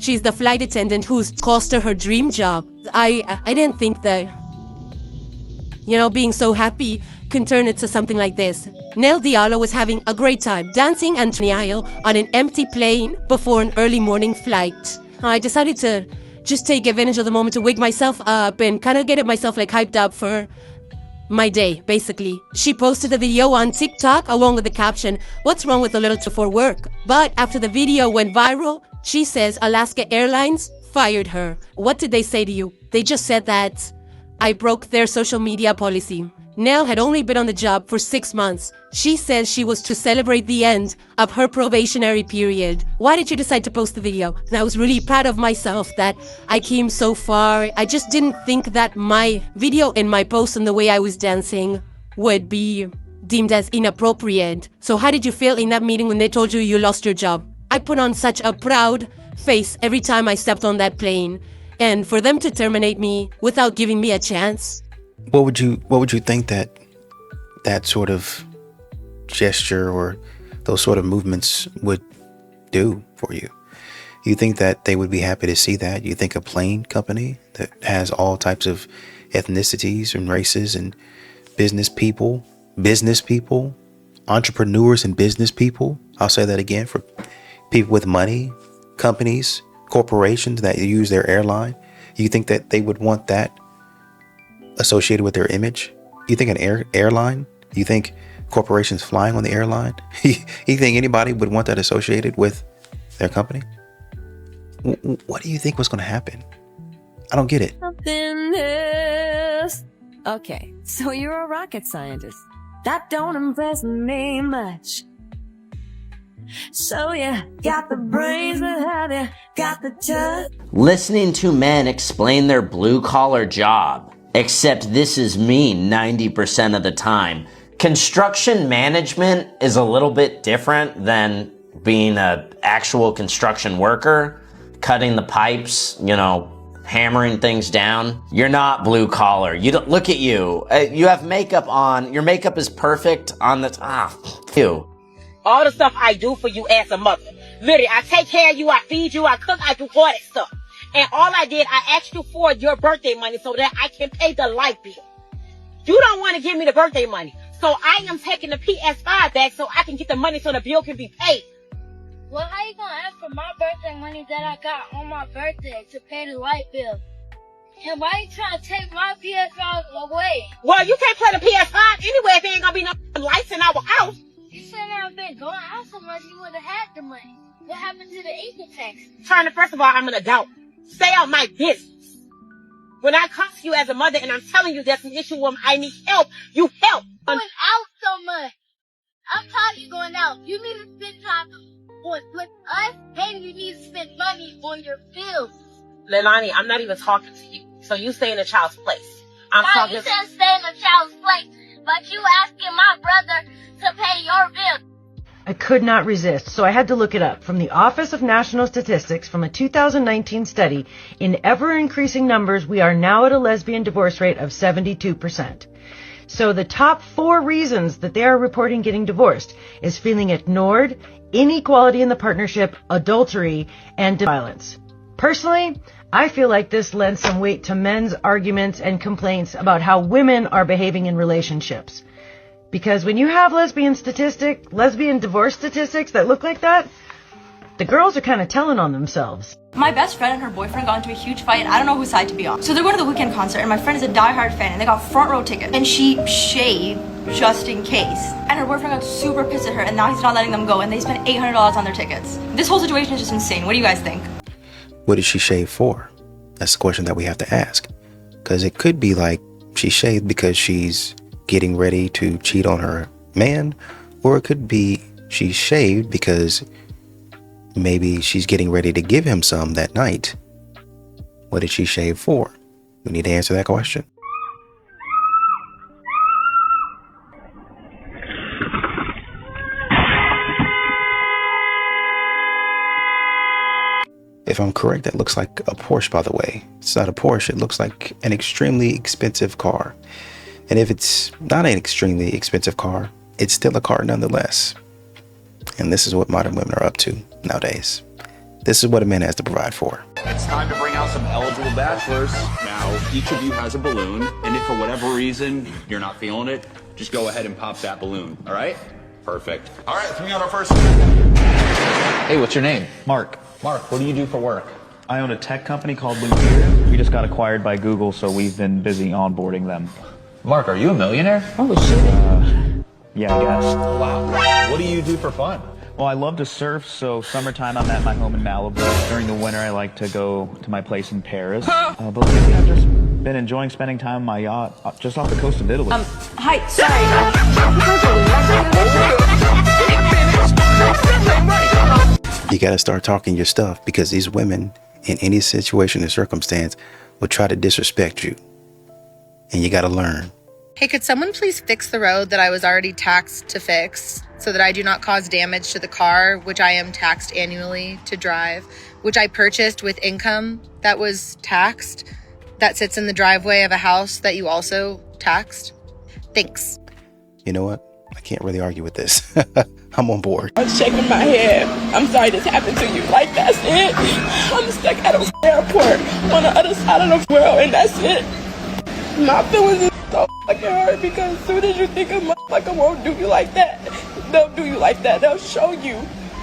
She's the flight attendant who's cost her her dream job. I didn't think that, being so happy can turn into something like this. Nell Diallo was having a great time dancing and the aisle on an empty plane before an early morning flight. I decided to just take advantage of the moment to wake myself up and kind of get myself hyped up for my day, basically. She posted a video on TikTok along with the caption, "What's wrong with a little for work?" But after the video went viral, she says Alaska Airlines fired her. What did they say to you? They just said that I broke their social media policy. Nell had only been on the job for 6 months. She says she was to celebrate the end of her probationary period. Why did you decide to post the video? And I was really proud of myself that I came so far. I just didn't think that my video and my post and the way I was dancing would be deemed as inappropriate. So how did you feel in that meeting when they told you you lost your job? I put on such a proud face every time I stepped on that plane. And for them to terminate me without giving me a chance. What would you think that sort of gesture or those sort of movements would do for you? You think that they would be happy to see that? You think a plane company that has all types of ethnicities and races and business people, entrepreneurs and business people, I'll say that again, for people with money, companies, corporations that use their airline, you think that they would want that associated with their image? You think an airline? You think corporations flying on the airline? You think anybody would want that associated with their company? What do you think was going to happen? I don't get it. Okay, so you're a rocket scientist. That don't impress me much. So yeah, got the brains, but have you got the touch? Listening to men explain their blue-collar job. Except this is me 90% of the time. Construction management is a little bit different than being an actual construction worker, cutting the pipes, hammering things down. You're not blue collar. You don't look at you. You have makeup on. Your makeup is perfect on the you. All the stuff I do for you as a mother. Literally, I take care of you, I feed you, I cook, I do all that stuff. And all I did, I asked you for your birthday money so that I can pay the light bill. You don't want to give me the birthday money. So I am taking the PS5 back so I can get the money so the bill can be paid. Well, how you gonna ask for my birthday money that I got on my birthday to pay the light bill? And why you trying to take my PS5 away? Well, you can't play the PS5 anyway if there ain't gonna be no lights in our house. You said I've been going out so much you would have had the money. What happened to the income tax? First of all, I'm an adult. Stay out my business. When I come to you as a mother and I'm telling you there's an issue where I need help, you help. Going out so much. I'm tired of you going out. You need to spend time with us, and you need to spend money on your bills. Leilani, I'm not even talking to you. So you stay in a child's place. You said stay in a child's place, but you asking my brother to pay your bill. I could not resist, so I had to look it up. From the Office of National Statistics, from a 2019 study, in ever-increasing numbers, we are now at a lesbian divorce rate of 72%. So the top 4 reasons that they are reporting getting divorced is feeling ignored, inequality in the partnership, adultery, and violence. Personally, I feel like this lends some weight to men's arguments and complaints about how women are behaving in relationships. Because when you have lesbian divorce statistics that look like that, the girls are kind of telling on themselves. My best friend and her boyfriend got into a huge fight, and I don't know whose side to be on. So they're going to the Weeknd concert, and my friend is a diehard fan, and they got front row tickets. And she shaved just in case. And her boyfriend got super pissed at her, and now he's not letting them go, and they spent $800 on their tickets. This whole situation is just insane. What do you guys think? What did she shave for? That's the question that we have to ask. Because it could be like she shaved because she's getting ready to cheat on her man, or it could be she shaved because maybe she's getting ready to give him some that night. What did she shave for? We need to answer that question. If I'm correct, that looks like a Porsche, by the way. It's not a Porsche. It looks like an extremely expensive car. And if it's not an extremely expensive car, it's still a car nonetheless. And this is what modern women are up to nowadays. This is what a man has to provide for. It's time to bring out some eligible bachelors. Now, each of you has a balloon, and if for whatever reason you're not feeling it, just go ahead and pop that balloon, all right? Perfect. All right, let's bring out our first. Hey, what's your name? Mark. Mark, what do you do for work? I own a tech company called Lumiere. We just got acquired by Google, so we've been busy onboarding them. Mark, are you a millionaire? Oh, shit. Yeah, I guess. Wow. What do you do for fun? Well, I love to surf, so summertime I'm at my home in Malibu. During the winter I like to go to my place in Paris. But lately I've just been enjoying spending time on my yacht just off the coast of Italy. Hi, sorry. You got to start talking your stuff, because these women in any situation or circumstance will try to disrespect you. And you got to learn. Hey, could someone please fix the road that I was already taxed to fix so that I do not cause damage to the car, which I am taxed annually to drive, which I purchased with income that was taxed, that sits in the driveway of a house that you also taxed? Thanks. You know what? I can't really argue with this. I'm on board. I'm shaking my head. I'm sorry this happened to you. Like, that's it. I'm stuck at an airport on the other side of the world, and that's it. My feelings is so fucking hurt, because as soon as you think a motherfucker won't do you like that, they'll do you like that. They'll show you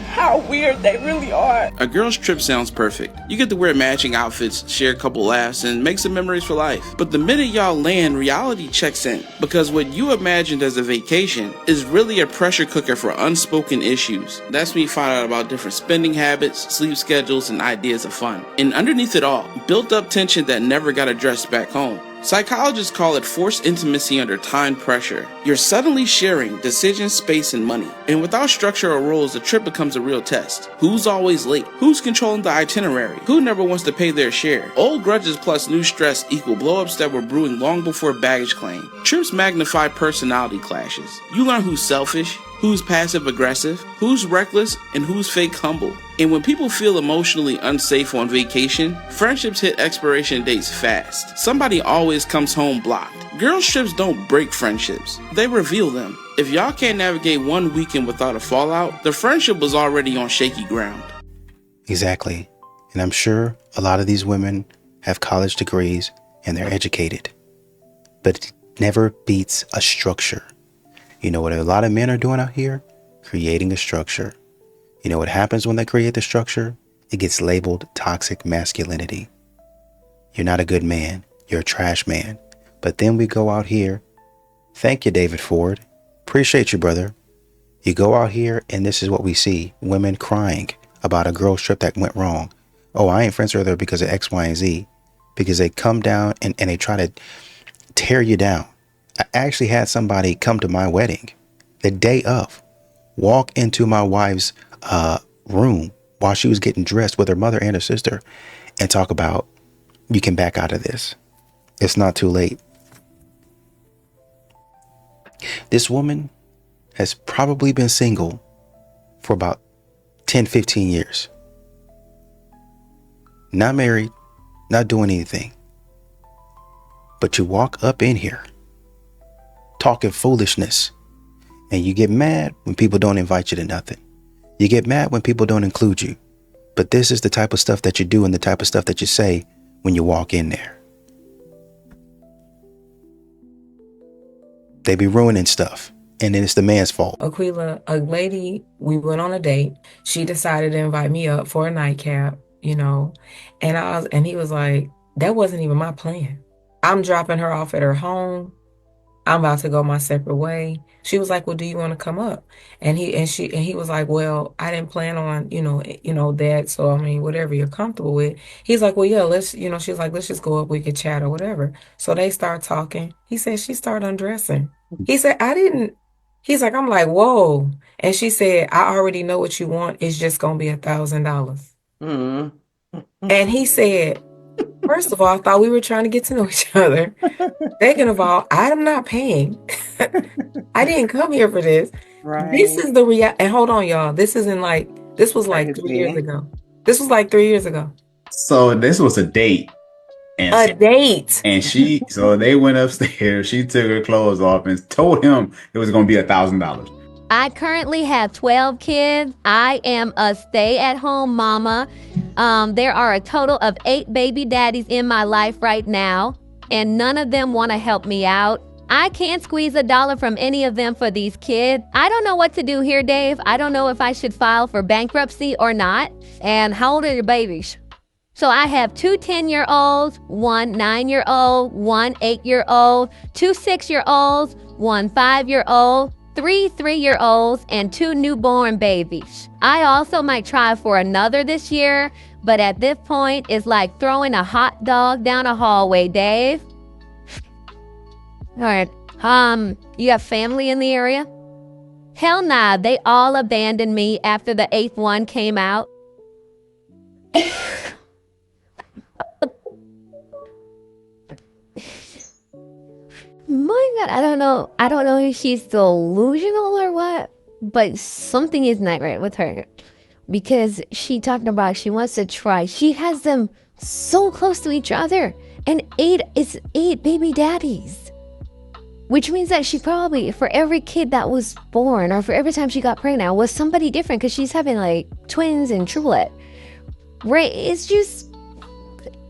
how weird they really are. A girl's trip sounds perfect. You get to wear matching outfits, share a couple laughs, and make some memories for life. But the minute y'all land, reality checks in. Because what you imagined as a vacation is really a pressure cooker for unspoken issues. That's when you find out about different spending habits, sleep schedules, and ideas of fun. And underneath it all, built up tension that never got addressed back home. Psychologists call it forced intimacy under time pressure. You're suddenly sharing decisions, space, and money. And without structure or rules, the trip becomes a real test. Who's always late? Who's controlling the itinerary? Who never wants to pay their share? Old grudges plus new stress equal blowups that were brewing long before baggage claim. Trips magnify personality clashes. You learn who's selfish, who's passive aggressive, who's reckless, and who's fake humble. And when people feel emotionally unsafe on vacation, friendships hit expiration dates fast. Somebody always comes home blocked. Girls' trips don't break friendships, they reveal them. If y'all can't navigate one weekend without a fallout, the friendship was already on shaky ground. Exactly. And I'm sure a lot of these women have college degrees and they're educated. But it never beats a structure. You know what a lot of men are doing out here? Creating a structure. You know what happens when they create the structure? It gets labeled toxic masculinity. You're not a good man. You're a trash man. But then we go out here. Thank you, David Ford. Appreciate you, brother. You go out here and this is what we see. Women crying about a girl's trip that went wrong. Oh, I ain't friends with her because of X, Y, and Z. Because they come down and they try to tear you down. I actually had somebody come to my wedding the day of, walk into my wife's room while she was getting dressed with her mother and her sister and talk about, you can back out of this. It's not too late. This woman has probably been single for about 10, 15 years. Not married, not doing anything. But you walk up in here talking foolishness, and you get mad when people don't invite you to nothing. You get mad when people don't include you. But this is the type of stuff that you do and the type of stuff that you say when you walk in there. They be ruining stuff, and then it's the man's fault. Aquila, a lady, we went on a date. She decided to invite me up for a nightcap, you know, and he was like, that wasn't even my plan. I'm dropping her off at her home. I'm about to go my separate way. She was like, well, do you want to come up? And he was like, well, I didn't plan on, that. So, I mean, whatever you're comfortable with. He's like, well, yeah, she's like, let's just go up. We could chat or whatever. So they start talking. He said, she started undressing. He said, he's like, I'm like, whoa. And she said, I already know what you want. It's just going to be $1,000. Mm-hmm. And he said, first of all, I thought we were trying to get to know each other. Second of all, I'm not paying. I didn't come here for this. Right. This is the and hold on, y'all. This was like 3 years ago. This was like 3 years ago. So this was a date. And so they went upstairs. She took her clothes off and told him it was going to be $1,000. I currently have 12 kids. I am a stay-at-home mama. There are a total of 8 baby daddies in my life right now, and none of them want to help me out. I can't squeeze a dollar from any of them for these kids. I don't know what to do here, Dave. I don't know if I should file for bankruptcy or not. And how old are your babies? So I have 2 10-year-olds, 1 9-year-old, 1 8-year-old, 2 6-year-olds, 1 5-year-old, 3 3-year-olds, and 2 newborn babies. I also might try for another this year, but at this point, it's like throwing a hot dog down a hallway, Dave. All right, you have family in the area? Hell nah, they all abandoned me after the 8th one came out. My God, I don't know if she's delusional or what, but something is not right with her. Because she talked about she wants to try. She has them so close to each other. And 8 baby daddies. Which means that she probably, for every kid that was born, or for every time she got pregnant, was somebody different, because she's having like twins and triplet. Right? It's just,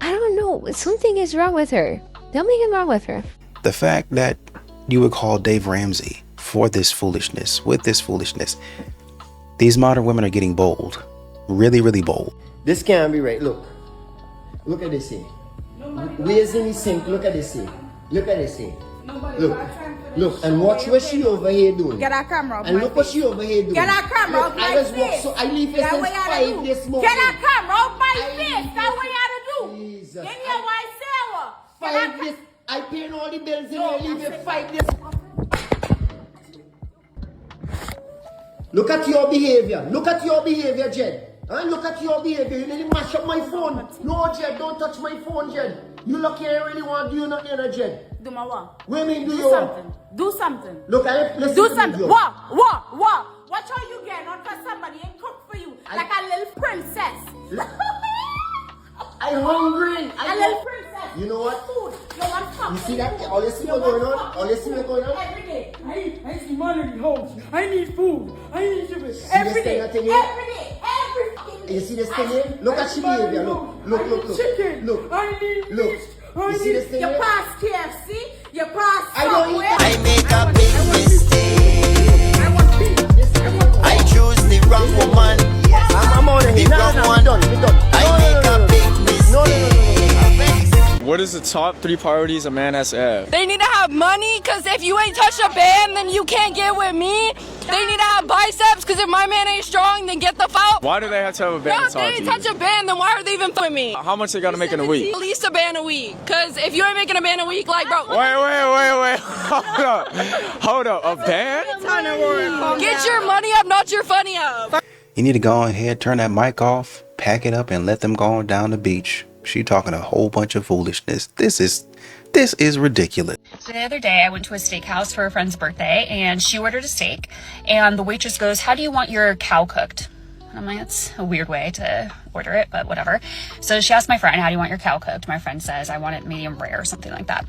I don't know. Something is wrong with her. Something is wrong with her. The fact that you would call Dave Ramsey for this foolishness, with this foolishness. These modern women are getting bold. Really, really bold. This can't be right. Look at this here. Where's in the sink? Look at this here. Look at this here. Look, and watch what she over here doing. Get a camera. And look what she over here doing. Get a camera. Look, I was walk, so I leave here since 5 this morning. Get a camera off my face. That's what you have to do. Jesus. Give me a white sailor. 5 this. I paying all the bills and I leave here 5 this. Look at your behavior. Look at your behavior, Jed. And look at your behavior. You nearly mash up my phone. No, Jed, don't touch my phone, Jed. You lucky I really want to do nothing, Jed. Do my what? What do you mean, Do something. Do something. Look, listen do to something. Me, What? Watch how you get on for somebody and cook for you like a little princess. I'm hungry. A little princess. You know what? Food. You want food. You see that? All you see what's going on? All you see what's going on? Every day. I see money in the house. I need food. I need sugar. Every day. Every fucking day. You see this thing here? Look at she behavior. Look. Chicken. Look. I need fish. You see this thing You here? pass KFC. You pass I don't eat Subway. that. I make a big mistake. I choose the wrong woman. Yes. I'm on it. The wrong one. I make a big mistake. What is the top 3 priorities a man has to have? They need to have money, because if you ain't touched a band, then you can't get with me. They need to have biceps, because if my man ain't strong, then get the foul. Why do they have to have a band No, to if they talk ain't to you? touch a band, then why are they even with me? How much they gotta make in a week? At least a band a week. Because if you ain't making a band a week, like, bro. Wait. Hold up. A band? Get your money up, not your funny up. You need to go ahead, turn that mic off, pack it up, and let them go on down the beach. She talking a whole bunch of foolishness. This is ridiculous. So the other day I went to a steakhouse for a friend's birthday and she ordered a steak and the waitress goes, "How do you want your cow cooked?" And I'm like, that's a weird way to order it, but whatever. So she asked my friend, "How do you want your cow cooked?" My friend says, "I want it medium rare," or something like that.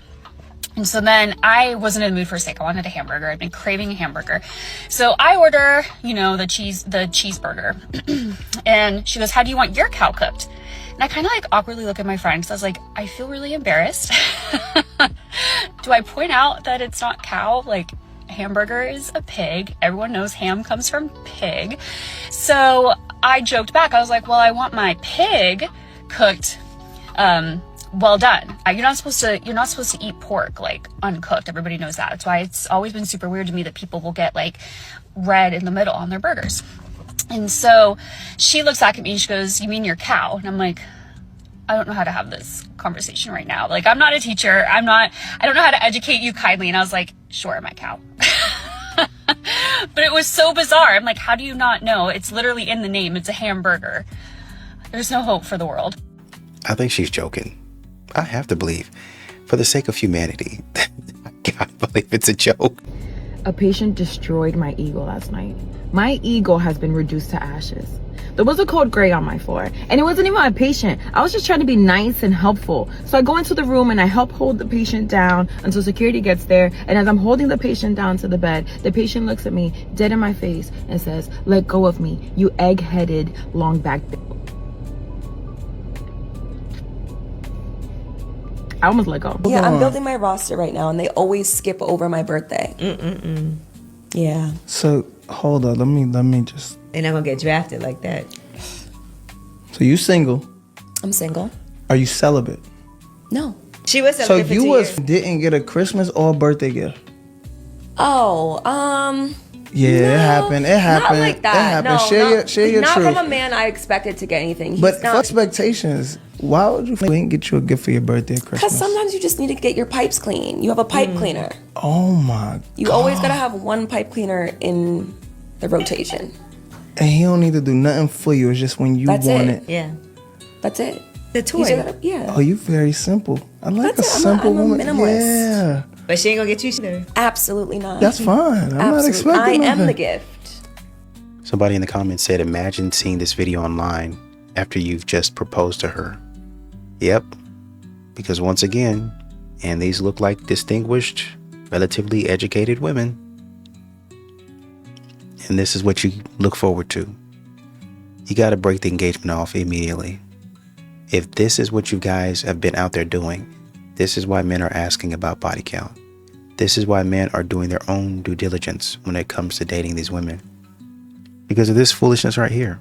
And so then I wasn't in the mood for a steak. I wanted a hamburger. I'd been craving a hamburger. So I order, the cheeseburger. And she goes, "How do you want your cow cooked?" And I kind of like awkwardly look at my friend because I was like, I feel really embarrassed. Do I point out that it's not cow? Like, hamburger is a pig. Everyone knows ham comes from pig. So I joked back. I was like, well, I want my pig cooked, well done. You're not supposed to eat pork like uncooked. Everybody knows that. That's why it's always been super weird to me that people will get like red in the middle on their burgers. And so she looks back at me and she goes, "You mean your cow?" And I'm like, I don't know how to have this conversation right now. Like, I'm not a teacher. I don't know how to educate you kindly. And I was like, sure, my cow. But it was so bizarre. I'm like, how do you not know? It's literally in the name. It's a hamburger. There's no hope for the world. I think she's joking. I have to believe, for the sake of humanity, I gotta believe it's a joke. A patient destroyed my ego last night. My ego has been reduced to ashes. There was a code gray on my floor, and it wasn't even my patient. I was just trying to be nice and helpful. So I go into the room and I help hold the patient down until security gets there. And as I'm holding the patient down to the bed, the patient looks at me dead in my face and says, "Let go of me, you egg-headed, long-backed bitch." I almost let go. Yeah, I'm building my roster right now, and they always skip over my birthday. Yeah. So hold on, let me just. They're not gonna get drafted like that. So you single? I'm single. Are you celibate? No. She was So celibate for you 2 years. didn't get a Christmas or a birthday gift? Oh, Yeah, it happened. It happened. Not like that. It happened. No, Share your not truth. from a man I expected to get anything. He's But not. for expectations, why would you think get you a gift for your birthday or Because Christmas? sometimes you just need to get your pipes clean. You have a pipe cleaner. Oh my You always gotta have one pipe cleaner in the rotation. And he don't need to do nothing for you. It's just when you That's want it. it. Yeah. That's it. The toy. You just gotta- yeah. Oh, you very simple. I like That's a it. simple I'm a woman. minimalist. Yeah. But she ain't gonna get you either. Absolutely not. That's fine. I'm not expecting I am nothing. the gift. Somebody in the comments said, imagine seeing this video online after you've just proposed to her. Yep. Because once again, and these look like distinguished, relatively educated women. And this is what you look forward to. You got to break the engagement off immediately. If this is what you guys have been out there doing, this is why men are asking about body count. This is why men are doing their own due diligence when it comes to dating these women. Because of this foolishness right here.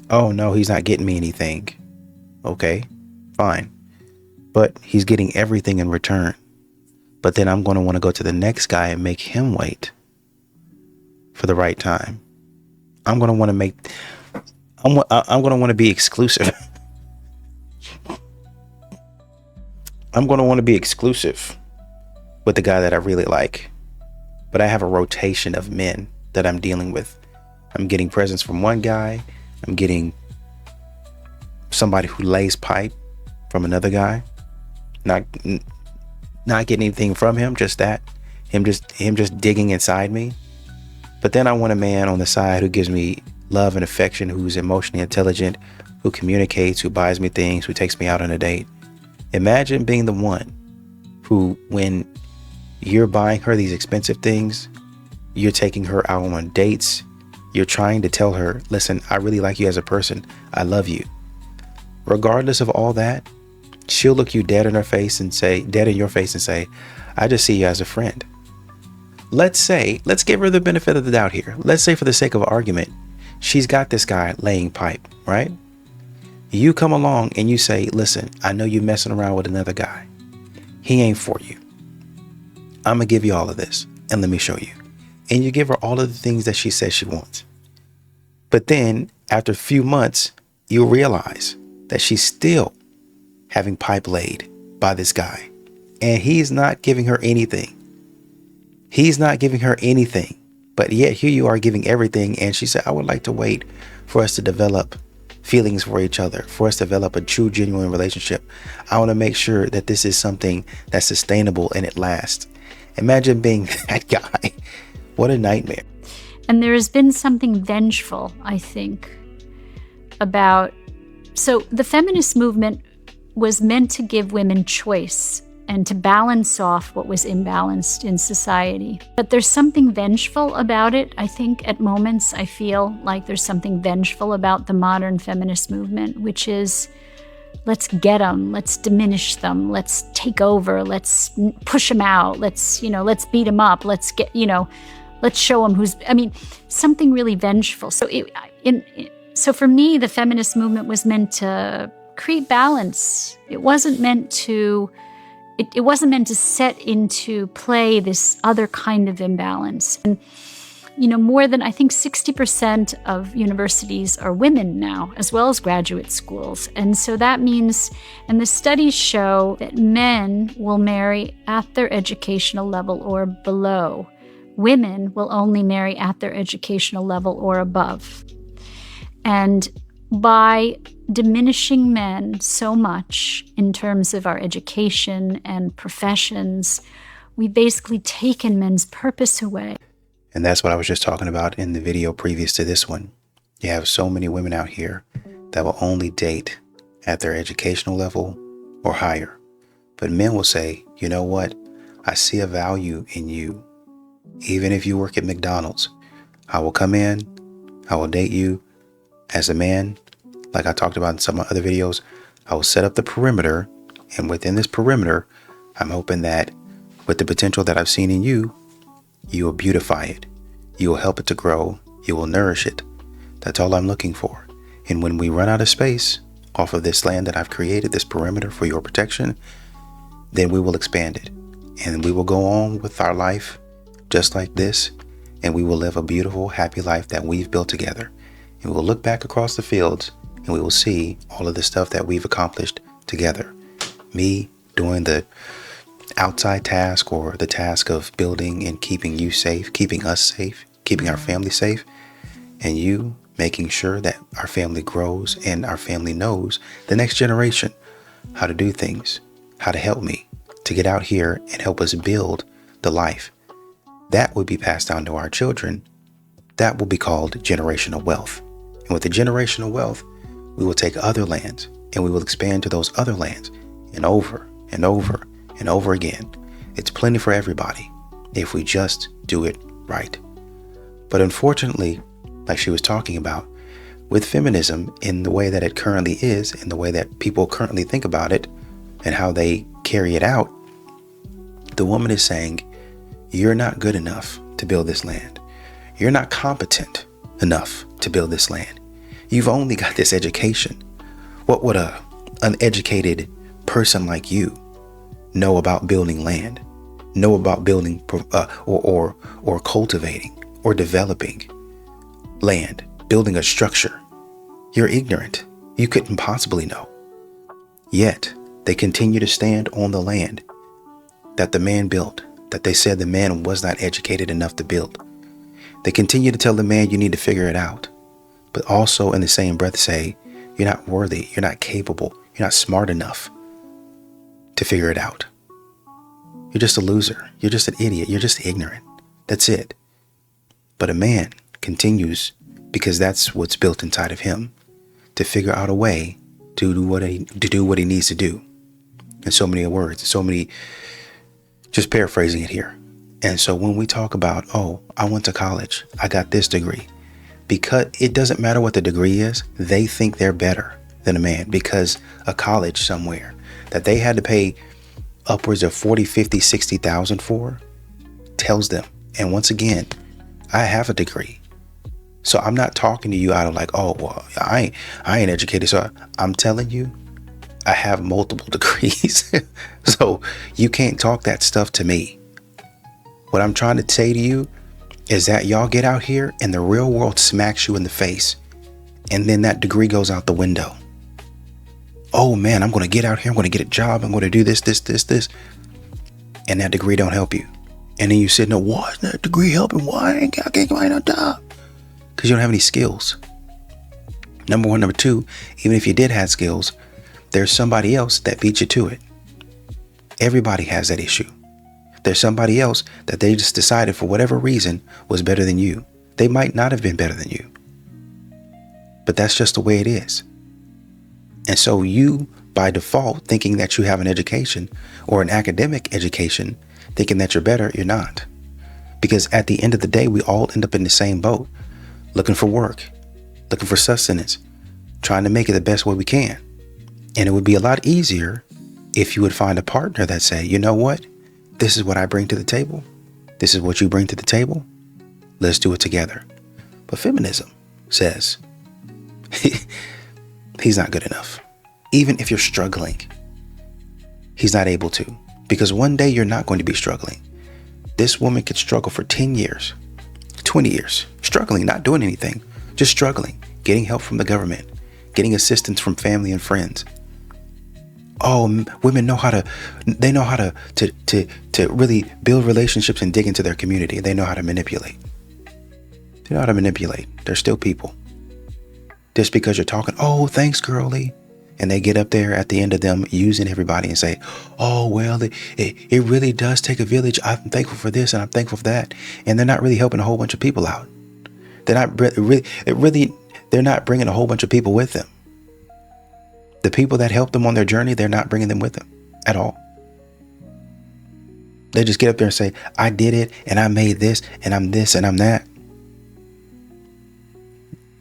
Oh no, he's not getting me anything. Okay, fine. But he's getting everything in return. But then I'm going to want to go to the next guy and make him wait for the right time. I'm going to want to make... I'm going to want to be exclusive. I'm going to want to be exclusive with the guy that I really like. But I have a rotation of men that I'm dealing with. I'm getting presents from one guy. I'm getting somebody who lays pipe from another guy. Not getting anything from him, just that. Him just digging inside me. But then I want a man on the side who gives me love and affection, who's emotionally intelligent, who communicates, who buys me things, who takes me out on a date. Imagine being the one who, when you're buying her these expensive things, you're taking her out on dates, you're trying to tell her, listen, I really like you as a person. I love you. Regardless of all that, she'll look you dead in your face and say, I just see you as a friend. Let's give her the benefit of the doubt here. Let's say, for the sake of argument, she's got this guy laying pipe, right? You come along and you say, listen, I know you're messing around with another guy. He ain't for you. I'm going to give you all of this and let me show you. And you give her all of the things that she says she wants. But then after a few months, you'll realize that she's still having pipe laid by this guy. And he's not giving her anything. He's not giving her anything. But yet here you are giving everything. And she said, I would like to wait for us to develop feelings for each other, for us to develop a true, genuine relationship. I want to make sure that this is something that's sustainable and it lasts. Imagine being that guy. What a nightmare. And there has been something vengeful, I think, about... So the feminist movement was meant to give women choice and to balance off what was imbalanced in society. But there's something vengeful about it. I think at moments I feel like there's something vengeful about the modern feminist movement, which is, let's get them, let's diminish them, let's take over, let's push them out, let's beat them up, let's show them who's, something really vengeful. So for me, the feminist movement was meant to create balance. It wasn't meant to set into play this other kind of imbalance. And, more than, I think 60% of universities are women now, as well as graduate schools. And so that means, and the studies show that men will marry at their educational level or below. Women will only marry at their educational level or above. And by diminishing men so much in terms of our education and professions, we've basically taken men's purpose away. And that's what I was just talking about in the video previous to this one. You have so many women out here that will only date at their educational level or higher. But men will say, you know what? I see a value in you. Even if you work at McDonald's, I will come in, I will date you as a man. Like I talked about in some other videos, I will set up the perimeter. And within this perimeter, I'm hoping that with the potential that I've seen in you, you will beautify it. You will help it to grow. You will nourish it. That's all I'm looking for. And when we run out of space off of this land that I've created, this perimeter for your protection, then we will expand it. And we will go on with our life just like this. And we will live a beautiful, happy life that we've built together. And we'll look back across the fields and we will see all of the stuff that we've accomplished together. Me doing the outside task or the task of building and keeping you safe, keeping us safe, keeping our family safe, and you making sure that our family grows and our family knows the next generation how to do things, how to help me to get out here and help us build the life that would be passed down to our children. That will be called generational wealth. And with the generational wealth, we will take other lands and we will expand to those other lands, and over and over and over again. It's plenty for everybody if we just do it right. But unfortunately, like she was talking about, with feminism in the way that it currently is, in the way that people currently think about it and how they carry it out, the woman is saying, you're not good enough to build this land. You're not competent enough to build this land. You've only got this education. What would an uneducated person like you know about building land, know about building or cultivating or developing land, building a structure? You're ignorant. You couldn't possibly know. Yet they continue to stand on the land that the man built, that they said the man was not educated enough to build. They continue to tell the man you need to figure it out, but also in the same breath say you're not worthy, you're not capable, you're not smart enough to figure it out. You're just a loser. You're just an idiot. You're just ignorant. That's it. But a man continues, because that's what's built inside of him, to figure out a way to do what he needs to do. In so many words, so many, just paraphrasing it here. And so when we talk about, oh, I went to college, I got this degree, because it doesn't matter what the degree is, they think they're better than a man because a college somewhere that they had to pay upwards of 40, 50, 60,000 for tells them. And once again, I have a degree. So I'm not talking to you out of like, oh, well, I ain't educated. So I'm telling you, I have multiple degrees. So you can't talk that stuff to me. What I'm trying to say to you is that y'all get out here and the real world smacks you in the face. And then that degree goes out the window. Oh man, I'm going to get out here. I'm going to get a job. I'm going to do this. And that degree don't help you. And then you sit there, why isn't that degree helping? Why I can't find a job? Because you don't have any skills. Number one. Number two, even if you did have skills, there's somebody else that beat you to it. Everybody has that issue. There's somebody else that they just decided for whatever reason was better than you. They might not have been better than you. But that's just the way it is. And so you, by default, thinking that you have an education or an academic education, thinking that you're better, you're not. Because at the end of the day, we all end up in the same boat, looking for work, looking for sustenance, trying to make it the best way we can. And it would be a lot easier if you would find a partner that say, you know what? This is what I bring to the table. This is what you bring to the table. Let's do it together. But feminism says he's not good enough. Even if you're struggling, he's not able to. Because one day you're not going to be struggling. This woman could struggle for 10 years, 20 years, struggling, not doing anything, just struggling, getting help from the government, getting assistance from family and friends. Oh, women know how to really build relationships and dig into their community. They know how to manipulate. They know how to manipulate. They're still people. Just because you're talking, oh, thanks, girlie. And they get up there at the end of them using everybody and say, oh, well, it really does take a village. I'm thankful for this and I'm thankful for that. And they're not really helping a whole bunch of people out. They're not really, they're not bringing a whole bunch of people with them. The people that help them on their journey, they're not bringing them with them at all. They just get up there and say, I did it, and I made this, and I'm this, and I'm that.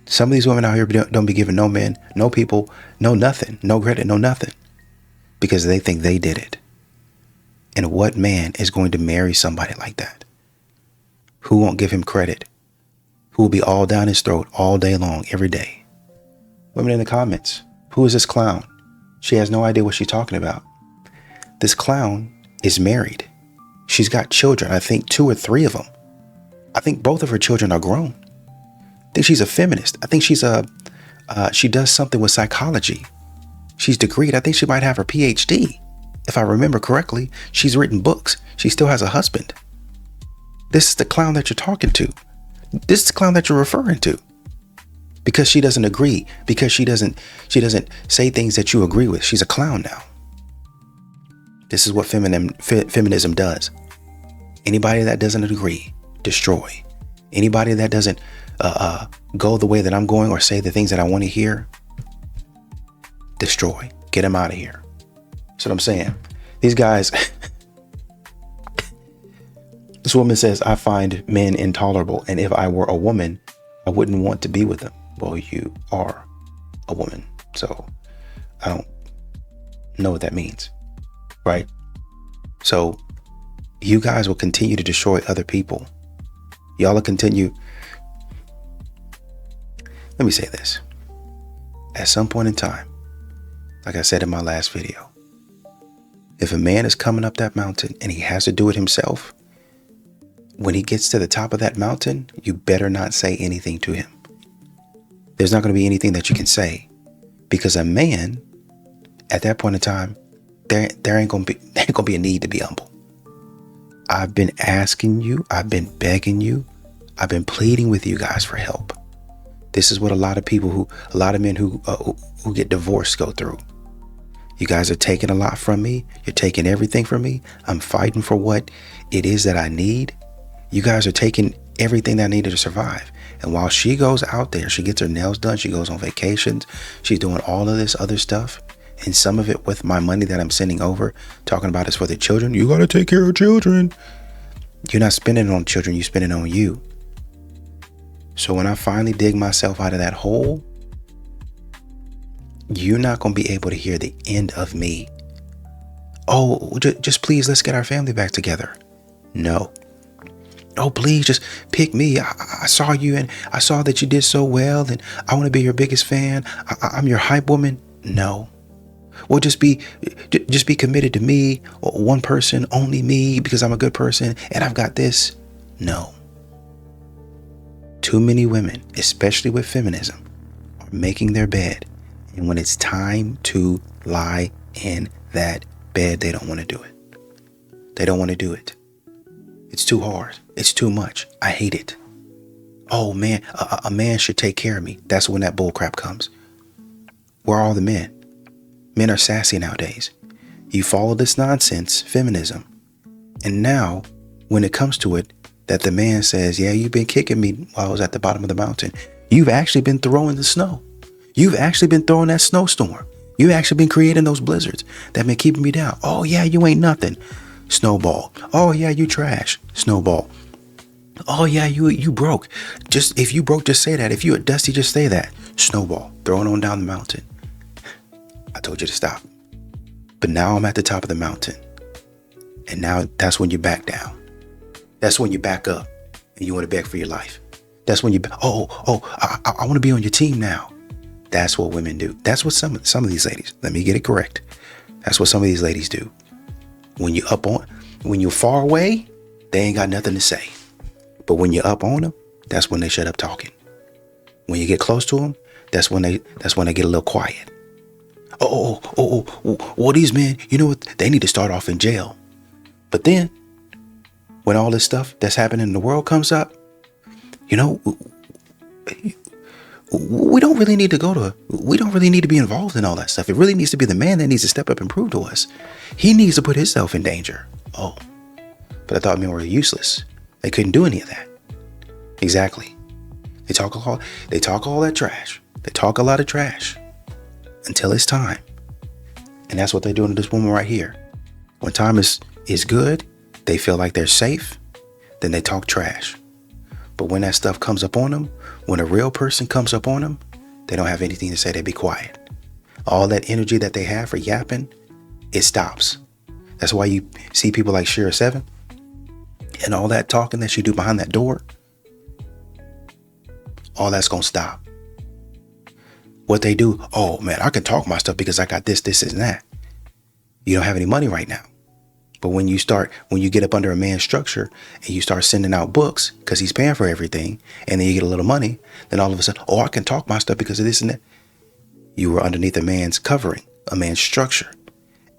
Some of these women out here don't be giving no men, no people, no nothing, no credit, no nothing, because they think they did it. And what man is going to marry somebody like that? Who won't give him credit? Who will be all down his throat all day long, every day? Women in the comments, who is this clown? She has no idea what she's talking about. This clown is married. She's got children, I think 2 or 3 of them. I think both of her children are grown. I think she's a feminist. I think she does something with psychology. She's degreed. I think she might have her PhD. If I remember correctly, she's written books. She still has a husband. This is the clown that you're talking to. This is the clown that you're referring to. Because she doesn't agree. Because she doesn't say things that you agree with. She's a clown now. This is what feminism does. Anybody that doesn't agree, destroy. Anybody that doesn't go the way that I'm going or say the things that I want to hear, destroy. Get them out of here. That's what I'm saying. These guys, this woman says, I find men intolerable, and if I were a woman, I wouldn't want to be with them. Well, you are a woman, so I don't know what that means, right? So you guys will continue to destroy other people. Y'all will continue. Let me say this. At some point in time, like I said in my last video, if a man is coming up that mountain and he has to do it himself, when he gets to the top of that mountain, you better not say anything to him. There's not going to be anything that you can say, because a man at that point in time, there ain't going to be a need to be humble. I've been asking you, I've been begging you, I've been pleading with you guys for help. This is what a lot of men who get divorced go through. You guys are taking a lot from me. You're taking everything from me. I'm fighting for what it is that I need. You guys are taking everything that I needed to survive. And while she goes out there, she gets her nails done, she goes on vacations, she's doing all of this other stuff, and some of it with my money that I'm sending over, talking about it's for the children. You got to take care of children. You're not spending it on children, you're spending it on you. So when I finally dig myself out of that hole, you're not going to be able to hear the end of me. Oh, just please, let's get our family back together. No. Oh, please, just pick me. I saw you and I saw that you did so well and I want to be your biggest fan. I'm your hype woman. No. Well, just be committed to me, or one person, only me, because I'm a good person and I've got this. No. Too many women, especially with feminism, are making their bed. And when it's time to lie in that bed, they don't want to do it. They don't want to do it. It's too hard. It's too much. I hate it. Oh man, a man should take care of me. That's when that bull crap comes. Where are all the men? Men are sassy nowadays. You follow this nonsense, feminism. And now, when it comes to it, that the man says, yeah, you've been kicking me while I was at the bottom of the mountain. You've actually been throwing the snow. You've actually been throwing that snowstorm. You've actually been creating those blizzards that been keeping me down. Oh yeah, you ain't nothing. Snowball. Oh yeah, you trash. Snowball. Oh yeah, you broke. If you broke, just say that. If you a dusty, just say that. Snowball. Throwing on down the mountain. I told you to stop. But now I'm at the top of the mountain. And now that's when you back down. That's when you back up and you want to beg for your life. That's when I want to be on your team now. That's what women do. That's what some of these ladies, let me get it correct. That's what some of these ladies do. When you're far away, they ain't got nothing to say. But when you're up on them, that's when they shut up talking. When you get close to them, that's when they get a little quiet. Well, these men, you know what? They need to start off in jail. But then, when all this stuff that's happening in the world comes up, we don't really need to be involved in all that stuff. It really needs to be the man that needs to step up and prove to us. He needs to put himself in danger. Oh, but I thought men were useless. They couldn't do any of that. Exactly. They talk all that trash. They talk a lot of trash until it's time. And that's what they're doing to this woman right here. When time is good, they feel like they're safe, then they talk trash. But when that stuff comes up on them, when a real person comes up on them, they don't have anything to say. They be quiet. All that energy that they have for yapping, it stops. That's why you see people like Shira 7 and all that talking that you do behind that door. All that's going to stop. What they do, oh man, I can talk my stuff because I got this, and that. You don't have any money right now. But when you get up under a man's structure and you start sending out books because he's paying for everything, and then you get a little money, then all of a sudden, oh, I can talk my stuff because of this and that. You were underneath a man's covering, a man's structure.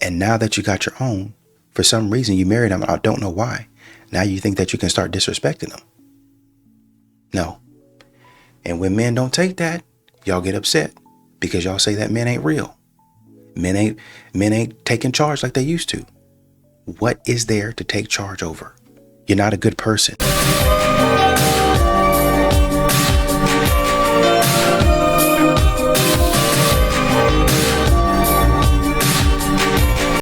And now that you got your own, for some reason you married him, I don't know why. Now you think that you can start disrespecting him. No. And when men don't take that, y'all get upset because y'all say that men ain't real. Men ain't taking charge like they used to. What is there to take charge over? You're not a good person.